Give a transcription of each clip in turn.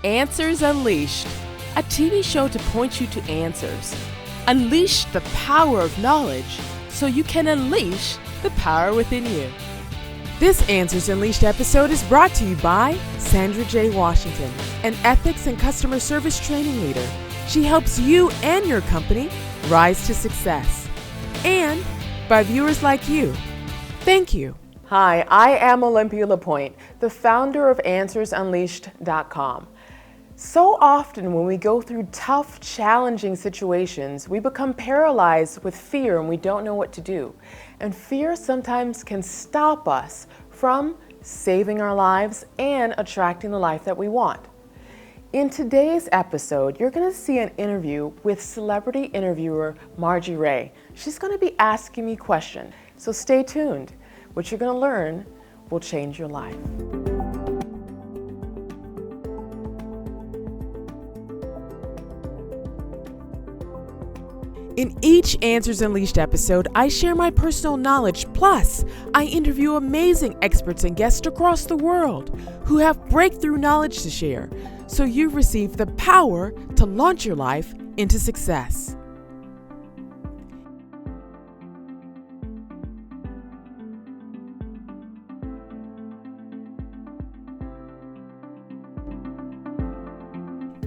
Answers Unleashed, a TV show to point you to answers. Unleash the power of knowledge so you can unleash the power within you. This Answers Unleashed episode is brought to you by Sandra J. Washington, an ethics and customer service training leader. She helps you and your company rise to success. And by viewers like you. Thank you. Hi, I am Olympia LePoint, the founder of AnswersUnleashed.com. So often when we go through tough, challenging situations, we become paralyzed with fear and we don't know what to do. And fear sometimes can stop us from saving our lives and attracting the life that we want. In today's episode, you're going to see an interview with celebrity interviewer Margie Ray. She's going to be asking me questions, so stay tuned. What you're going to learn will change your life. In each Answers Unleashed episode, I share my personal knowledge, plus I interview amazing experts and guests across the world who have breakthrough knowledge to share, so you receive the power to launch your life into success.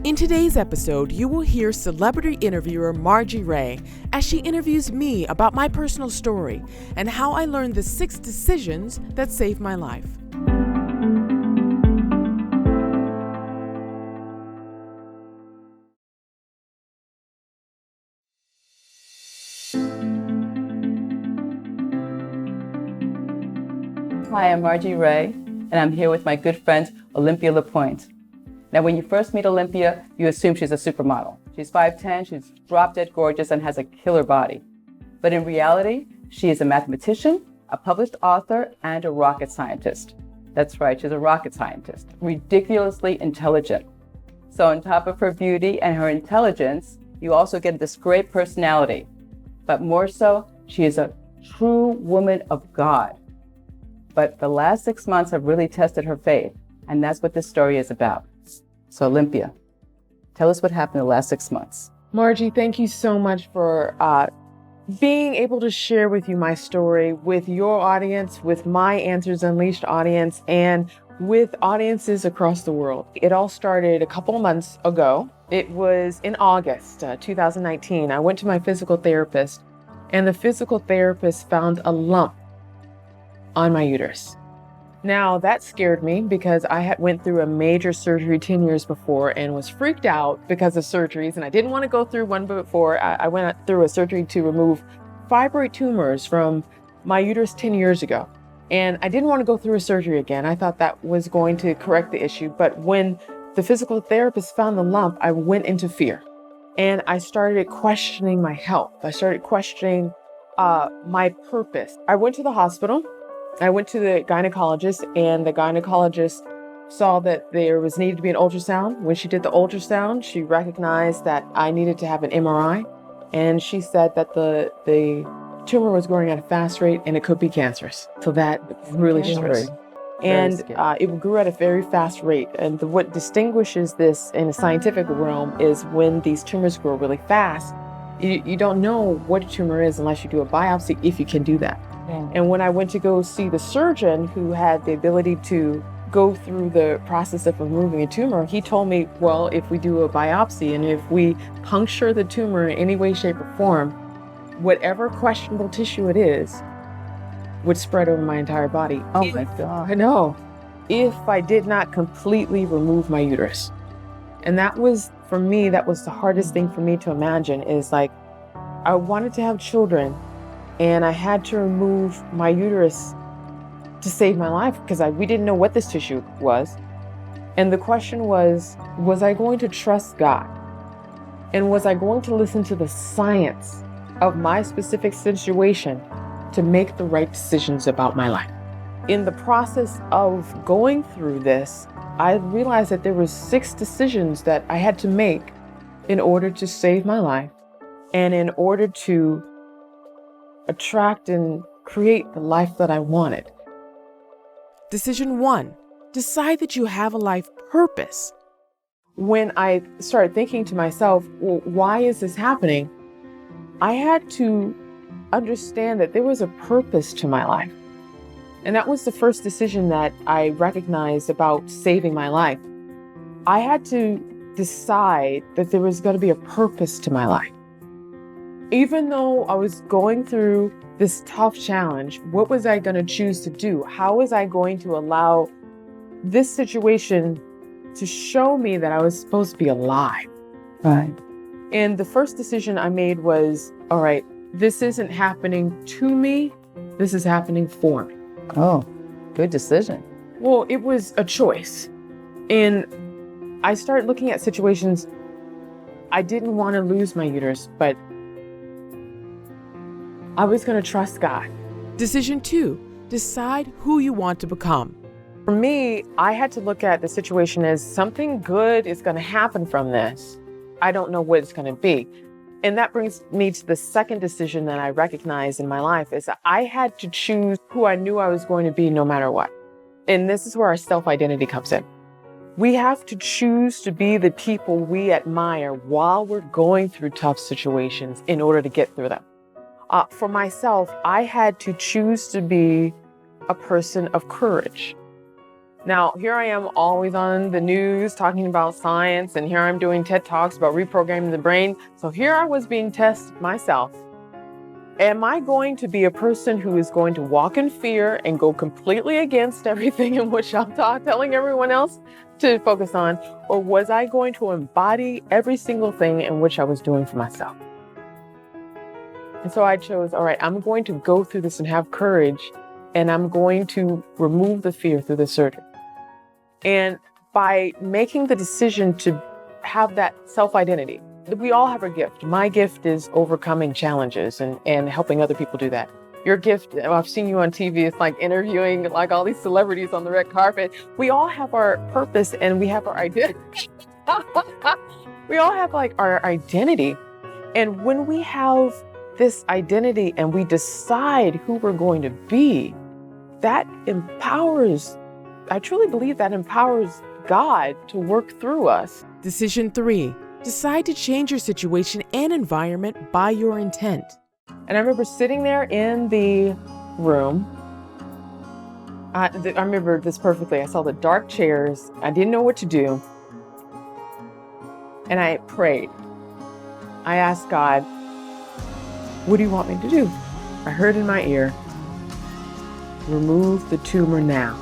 In today's episode, you will hear celebrity interviewer Margie Ray as she interviews me about my personal story and how I learned the 6 decisions that saved my life. Hi, I'm Margie Ray, and I'm here with my good friend, Olympia LePoint. Now, when you first meet Olympia, you assume she's a supermodel. She's 5'10", she's drop-dead gorgeous, and has a killer body. But in reality, she is a mathematician, a published author, and a rocket scientist. That's right, she's a rocket scientist, ridiculously intelligent. So on top of her beauty and her intelligence, you also get this great personality. But more so, she is a true woman of God. But the last 6 months have really tested her faith, and that's what this story is about. So Olympia, tell us what happened in the last 6 months. Margie, thank you so much for being able to share with you my story with your audience, with my Answers Unleashed audience, and with audiences across the world. It all started a couple of months ago. It was in August 2019. I went to my physical therapist, and the physical therapist found a lump on my uterus. Now, that scared me because I had went through a major surgery 10 years before and was freaked out because of surgeries, and I didn't want to go through one before. I went through a surgery to remove fibroid tumors from my uterus 10 years ago, and I didn't want to go through a surgery again. I thought that was going to correct the issue, but when the physical therapist found the lump, I went into fear, and I started questioning my health. I started questioning my purpose. I went to the hospital. I went to the gynecologist, and the gynecologist saw that there was needed to be an ultrasound. When she did the ultrasound, she recognized that I needed to have an MRI, and she said that the tumor was growing at a fast rate and it could be cancerous. So that really stressed. And it grew at a very fast rate. And what distinguishes this in a scientific realm is when these tumors grow really fast, you don't know what a tumor is unless you do a biopsy, if you can do that. And when I went to go see the surgeon who had the ability to go through the process of removing a tumor, he told me, well, if we do a biopsy and if we puncture the tumor in any way, shape, or form, whatever questionable tissue it is would spread over my entire body. Oh my God. I know. If I did not completely remove my uterus. And that was, for me, that was the hardest thing for me to imagine, is like, I wanted to have children, and I had to remove my uterus to save my life because we didn't know what this tissue was. And the question was I going to trust God? And was I going to listen to the science of my specific situation to make the right decisions about my life? In the process of going through this, I realized that there were 6 decisions that I had to make in order to save my life and in order to attract and create the life that I wanted. Decision 1, decide that you have a life purpose. when I started thinking to myself, well, why is this happening? I had to understand that there was a purpose to my life. And that was the first decision that I recognized about saving my life. I had to decide that there was going to be a purpose to my life. Even though I was going through this tough challenge, what was I going to choose to do? How was I going to allow this situation to show me that I was supposed to be alive? Right. And the first decision I made was, all right, this isn't happening to me. This is happening for me. Oh, good decision. Well, it was a choice. And I started looking at situations. I didn't want to lose my uterus, but I was going to trust God. Decision 2, decide who you want to become. For me, I had to look at the situation as something good is going to happen from this. I don't know what it's going to be. And that brings me to the second decision that I recognized in my life is that I had to choose who I knew I was going to be no matter what. And this is where our self-identity comes in. We have to choose to be the people we admire while we're going through tough situations in order to get through them. For myself, I had to choose to be a person of courage. Now, here I am always on the news talking about science, and here I'm doing TED Talks about reprogramming the brain. So here I was being tested myself. Am I going to be a person who is going to walk in fear and go completely against everything in which I'm telling everyone else to focus on? Or was I going to embody every single thing in which I was doing for myself? And so I chose, all right, I'm going to go through this and have courage, and I'm going to remove the fear through the surgery. And by making the decision to have that self-identity, we all have a gift. My gift is overcoming challenges and helping other people do that. Your gift, I've seen you on TV, it's like interviewing like all these celebrities on the red carpet. We all have our purpose and we have our identity. We all have like our identity. And when we have this identity and we decide who we're going to be, that empowers, I truly believe that empowers God to work through us. Decision 3, decide to change your situation and environment by your intent. And I remember sitting there in the room. I remember this perfectly. I saw the dark chairs. I didn't know what to do. And I prayed. I asked God, what do you want me to do? I heard in my ear, remove the tumor now.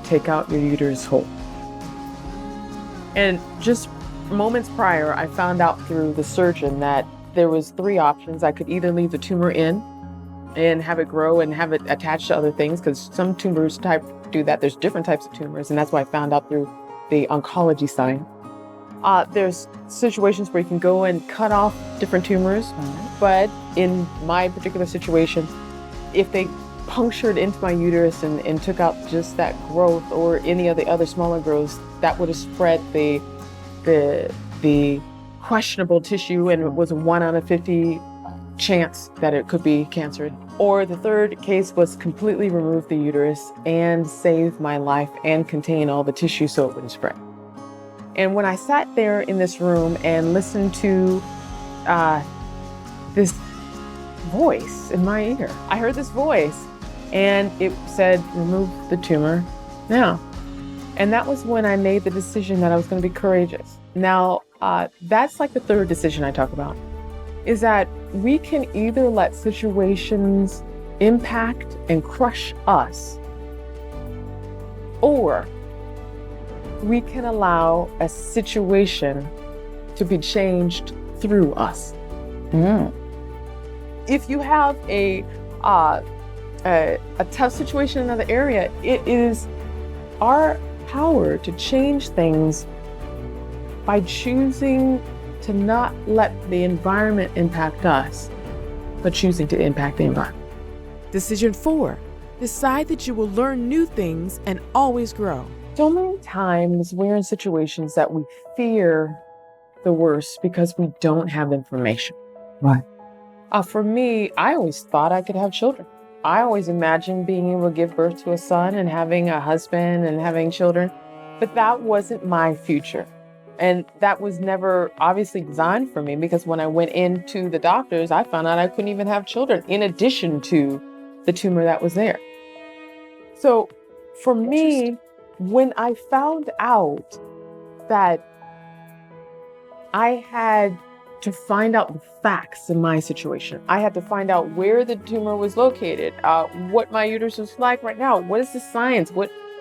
Take out your uterus whole. And just moments prior, I found out through the surgeon that there was 3 options. I could either leave the tumor in and have it grow and have it attached to other things, because some tumors type do that. There's different types of tumors, and that's why I found out through the oncology side. There's situations where you can go and cut off different tumors, but in my particular situation, if they punctured into my uterus and took out just that growth or any of the other smaller growths, that would have spread the questionable tissue, and it was a 1 out of 50 chance that it could be cancer. Or the third case was completely remove the uterus and save my life and contain all the tissue so it wouldn't spread. And when I sat there in this room and listened to this voice in my ear, I heard this voice and it said, remove the tumor now. And that was when I made the decision that I was going to be courageous. Now, that's like the third decision I talk about, is that we can either let situations impact and crush us, or we can allow a situation to be changed through us. If you have a tough situation in another area, it is our power to change things by choosing to not let the environment impact us, but choosing to impact the environment. Decision 4, decide that you will learn new things and always grow. So many times we're in situations that we fear the worst because we don't have information. Right. For me, I always thought I could have children. I always imagined being able to give birth to a son and having a husband and having children, but that wasn't my future. And that was never obviously designed for me, because when I went into the doctors, I found out I couldn't even have children in addition to the tumor that was there. So for me, when I found out that I had to find out the facts in my situation, I had to find out where the tumor was located, what my uterus was like right now, what is the science,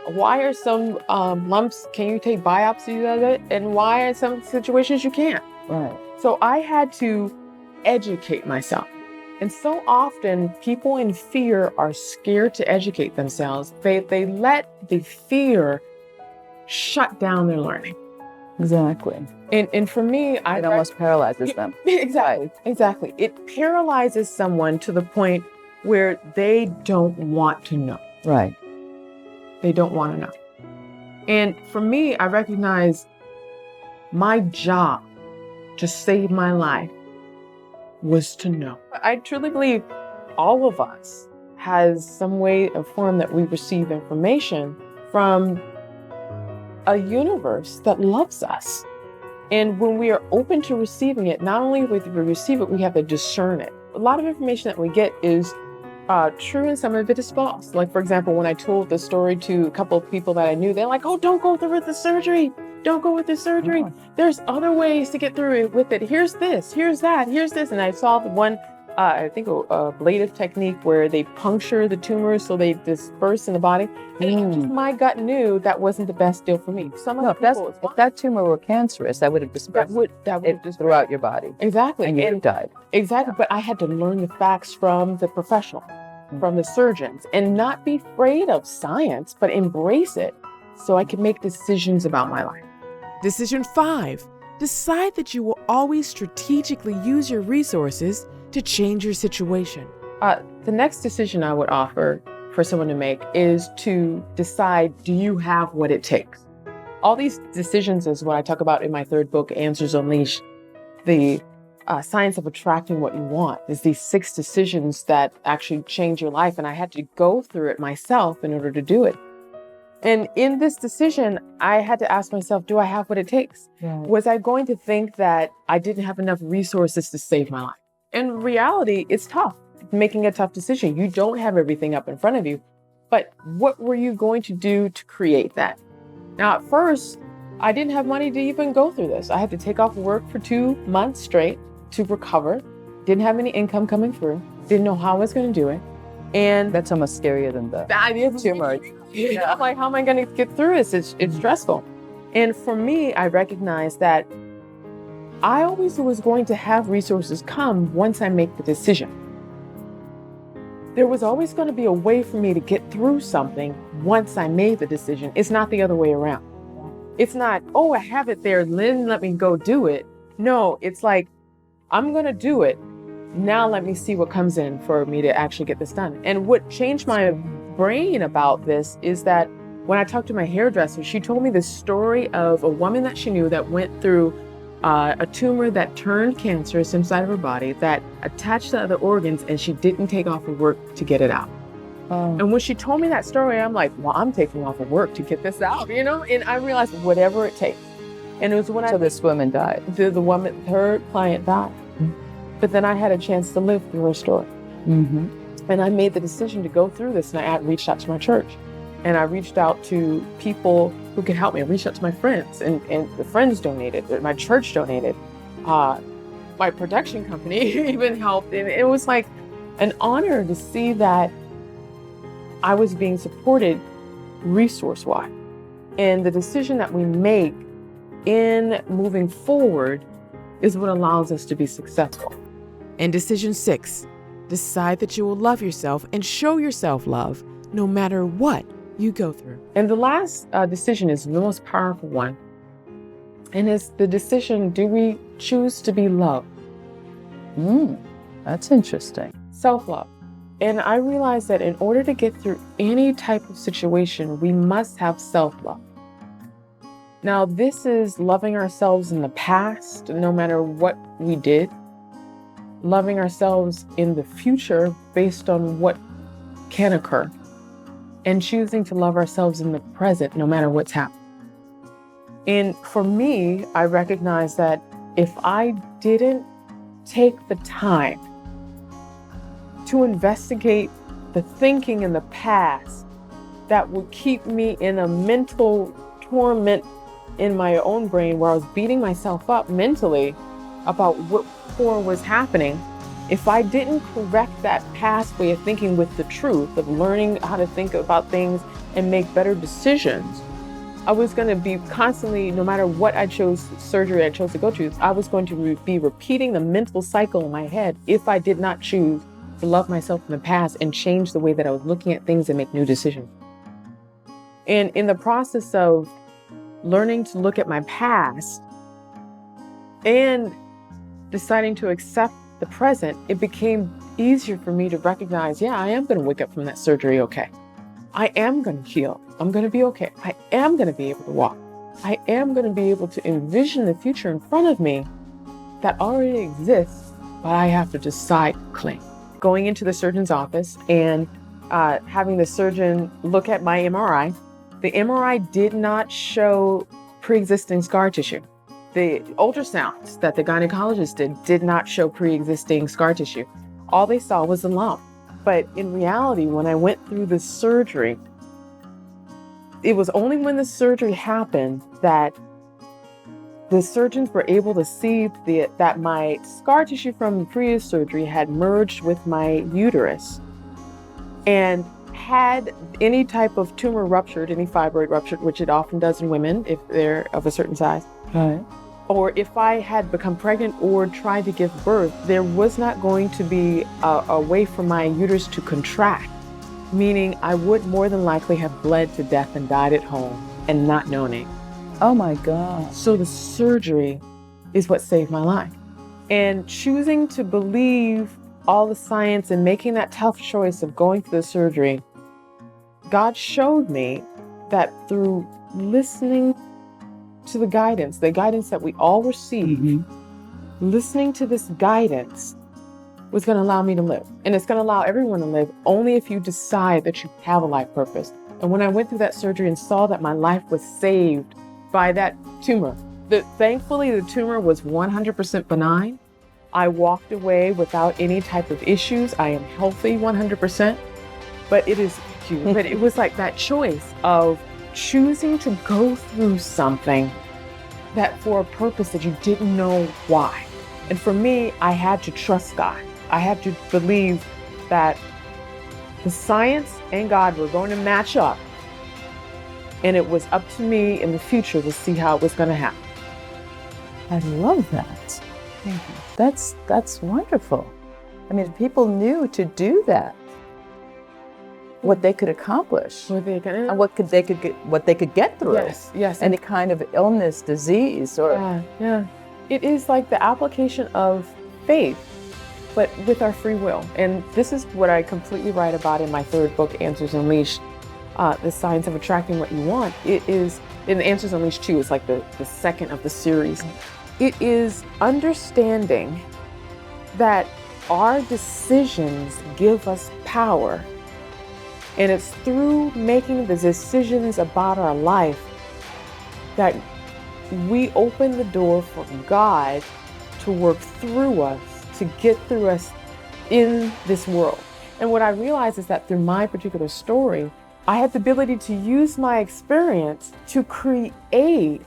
why are some lumps, can you take biopsies of it, and why are some situations you can't? Right. So I had to educate myself. And so often people in fear are scared to educate themselves. They let the fear shut down their learning. Exactly. And for me, It almost paralyzes them. Exactly. Exactly. It paralyzes someone to the point where they don't want to know. Right. They don't want to know. And for me, I recognize my job to save my life was to know. I truly believe all of us has some way or form that we receive information from a universe that loves us. And when we are open to receiving it, not only do we receive it, we have to discern it. A lot of information that we get is true, and some of it is false. Like, for example, when I told the story to a couple of people that I knew, they're like, "Oh, don't go through with the surgery. Don't go with the surgery. There's other ways to get through it with it. Here's this, here's that, here's this." And I saw the one, I think a ablative technique where they puncture the tumors so they disperse in the body. And just my gut knew that wasn't the best deal for me. Some of If that tumor were cancerous, that would have dispersed throughout your body. Exactly. And you would have died. Exactly. But I had to learn the facts from the professional, from the surgeons, and not be afraid of science, but embrace it so I could make decisions about my life. Decision 5. Decide that you will always strategically use your resources to change your situation. The next decision I would offer for someone to make is to decide, do you have what it takes? All these decisions is what I talk about in my third book, Answers Unleashed. The science of attracting what you want is these 6 decisions that actually change your life. And I had to go through it myself in order to do it. And in this decision, I had to ask myself, do I have what it takes? Right. Was I going to think that I didn't have enough resources to save my life? In reality, it's tough, making a tough decision. You don't have everything up in front of you, but what were you going to do to create that? Now, at first, I didn't have money to even go through this. I had to take off work for 2 months straight to recover. Didn't have any income coming through. Didn't know how I was going to do it. And That's almost scarier than the tumor. Yeah. I'm like, how am I going to get through this? It's stressful. And for me, I recognized that I always was going to have resources come once I make the decision. There was always going to be a way for me to get through something once I made the decision. It's not the other way around. It's not, oh, I have it there, Lynn, let me go do it. No, it's like, I'm going to do it. Now let me see what comes in for me to actually get this done. And what changed my brain about this is that when I talked to my hairdresser, she told me the story of a woman that she knew that went through a tumor that turned cancerous inside of her body that attached to other organs, and she didn't take off of work to get it out. And when she told me that story, I'm like, well, I'm taking off of work to get this out, you know? And I realized whatever it takes. And it was when So this woman died. the woman, her client died. But then I had a chance to live through her story. Mm-hmm. And I made the decision to go through this, and I reached out to my church. And I reached out to people who could help me. I reached out to my friends, and the friends donated. My church donated. My production company even helped. And it was like an honor to see that I was being supported resource-wise. And the decision that we make in moving forward is what allows us to be successful. And decision 6. Decide that you will love yourself and show yourself love no matter what you go through. And the last decision is the most powerful one. And it's the decision, do we choose to be loved? That's interesting. Self-love. And I realized that in order to get through any type of situation, we must have self-love. Now, this is loving ourselves in the past, no matter what we did. Loving ourselves in the future based on what can occur. And choosing to love ourselves in the present, no matter what's happening. And for me, I recognize that if I didn't take the time to investigate the thinking in the past that would keep me in a mental torment in my own brain where I was beating myself up mentally about what poor was happening, if I didn't correct that past way of thinking with the truth of learning how to think about things and make better decisions, I was going to be constantly, no matter what surgery I chose to go to, I was going to be repeating the mental cycle in my head if I did not choose to love myself in the past and change the way that I was looking at things and make new decisions. And in the process of learning to look at my past and deciding to accept the present, it became easier for me to recognize, yeah, I am going to wake up from that surgery okay. I am going to heal. I'm going to be okay. I am going to be able to walk. I am going to be able to envision the future in front of me that already exists, but I have to decide to claim. Going into the surgeon's office and having the surgeon look at my MRI, the MRI did not show pre-existing scar tissue. The ultrasounds that the gynecologist did not show pre-existing scar tissue. All they saw was a lump. But in reality, when I went through the surgery, it was only when the surgery happened that the surgeons were able to see that my scar tissue from the previous surgery had merged with my uterus. And had any type of tumor ruptured, any fibroid ruptured, which it often does in women if they're of a certain size, Right. or if I had become pregnant or tried to give birth, there was not going to be a way for my uterus to contract, meaning I would more than likely have bled to death and died at home and not known it. Oh my God. So the surgery is what saved my life. And choosing to believe all the science and making that tough choice of going through the surgery, God showed me that through listening to the guidance that we all receive, listening to this guidance was going to allow me to live. And it's going to allow everyone to live only if you decide that you have a life purpose. And when I went through that surgery and saw that my life was saved by that tumor, thankfully the tumor was 100% benign. I walked away without any type of issues. I am healthy 100%, but it was like that choice of choosing to go through something that for a purpose that you didn't know why. And for me, I had to trust God. I had to believe that the science and God were going to match up, and it was up to me in the future to see how it was going to happen. I love that. Thank you. That's wonderful. I mean, if people knew to do that, what they could accomplish, and what they could get through. Yes. Any kind of illness, disease, or yeah. It is like the application of faith, but with our free will. And this is what I completely write about in my third book, Answers Unleashed, The Science of Attracting What You Want. It is, in Answers Unleashed 2, it's like the second of the series. It is understanding that our decisions give us power. And it's through making the decisions about our life that we open the door for God to work through us, to get through us in this world. And what I realized is that through my particular story, I had the ability to use my experience to create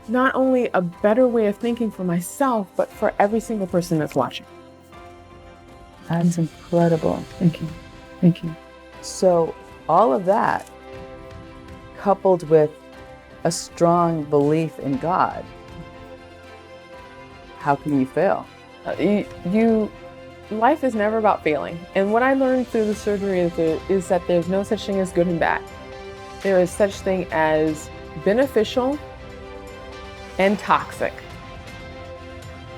not only a better way of thinking for myself, but for every single person that's watching. That's incredible. Thank you. So all of that, coupled with a strong belief in God, how can you fail? Life is never about failing. And what I learned through the surgery is that there's no such thing as good and bad. There is such thing as beneficial and toxic.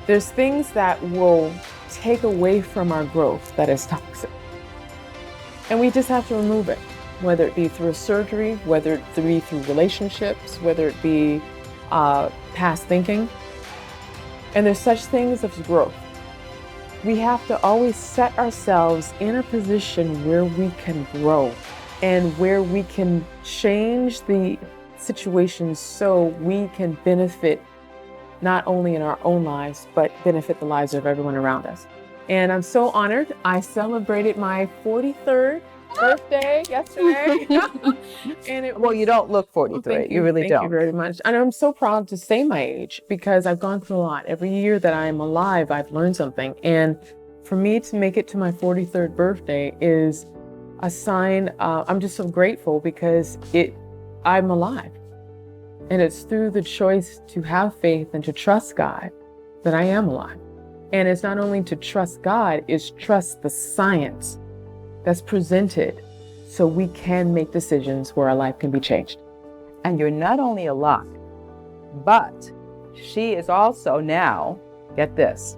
There's things that will take away from our growth that is toxic. And we just have to remove it, whether it be through a surgery, whether it be through relationships, whether it be past thinking. And there's such things as growth. We have to always set ourselves in a position where we can grow and where we can change the situations so we can benefit not only in our own lives, but benefit the lives of everyone around us. And I'm so honored. I celebrated my 43rd birthday yesterday. And Well, you don't look 43. Thank You really Thank don't. you very much. And I'm so proud to say my age because I've gone through a lot. Every year that I'm alive, I've learned something. And for me to make it to my 43rd birthday is a sign. I'm just so grateful because I'm alive. And it's through the choice to have faith and to trust God that I am alive. And it's not only to trust God, it's trust the science that's presented so we can make decisions where our life can be changed. And you're not only alive, but she is also now, get this,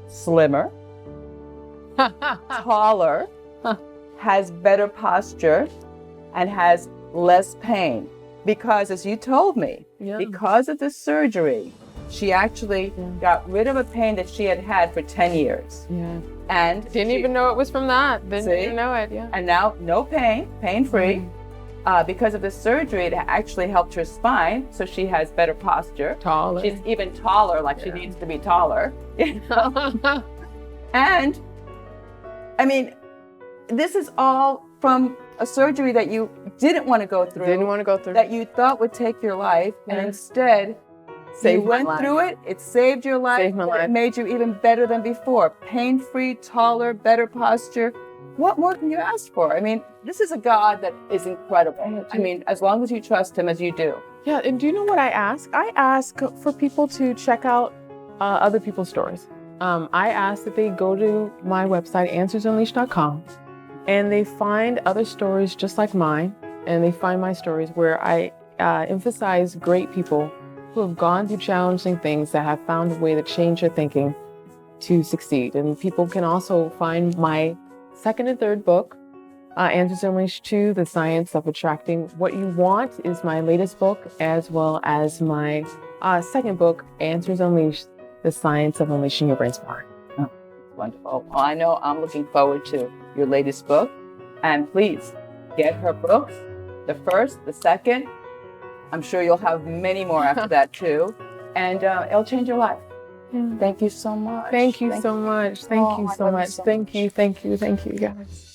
slimmer, taller, has better posture, and has less pain. Because as you told me, because of the surgery, she actually got rid of a pain that she had had for 10 years. Yeah. And Didn't even know it was from that. Didn't See? even know it, yeah. And now no pain, pain-free. Because of the surgery, it actually helped her spine, so she has better posture. Taller. She's even taller, like she needs to be taller. And, I mean, this is all from a surgery that you didn't want to go through. Didn't want to go through. That you thought would take your life, and instead, Saved you my went life. through it, it saved your life, Saved my but life. it made you even better than before. Pain-free, taller, better posture. What more can you ask for? I mean, this is a God that is incredible. I mean, as long as you trust him as you do. Yeah, and do you know what I ask? I ask for people to check out other people's stories. I ask that they go to my website, answersunleashed.com, and they find other stories just like mine, and they find my stories where I emphasize great people who have gone through challenging things that have found a way to change their thinking to succeed. And people can also find my second and third book, Answers Unleashed 2, The Science of Attracting What You Want is my latest book, as well as my second book, Answers Unleashed, The Science of Unleashing Your Brain's Power. Oh, wonderful. Well, I know I'm looking forward to your latest book. And please get her books, the first, the second. I'm sure you'll have many more after that too. And it'll change your life. Thank you so much. Thank you so much. Thank you so much. So Thank you, guys.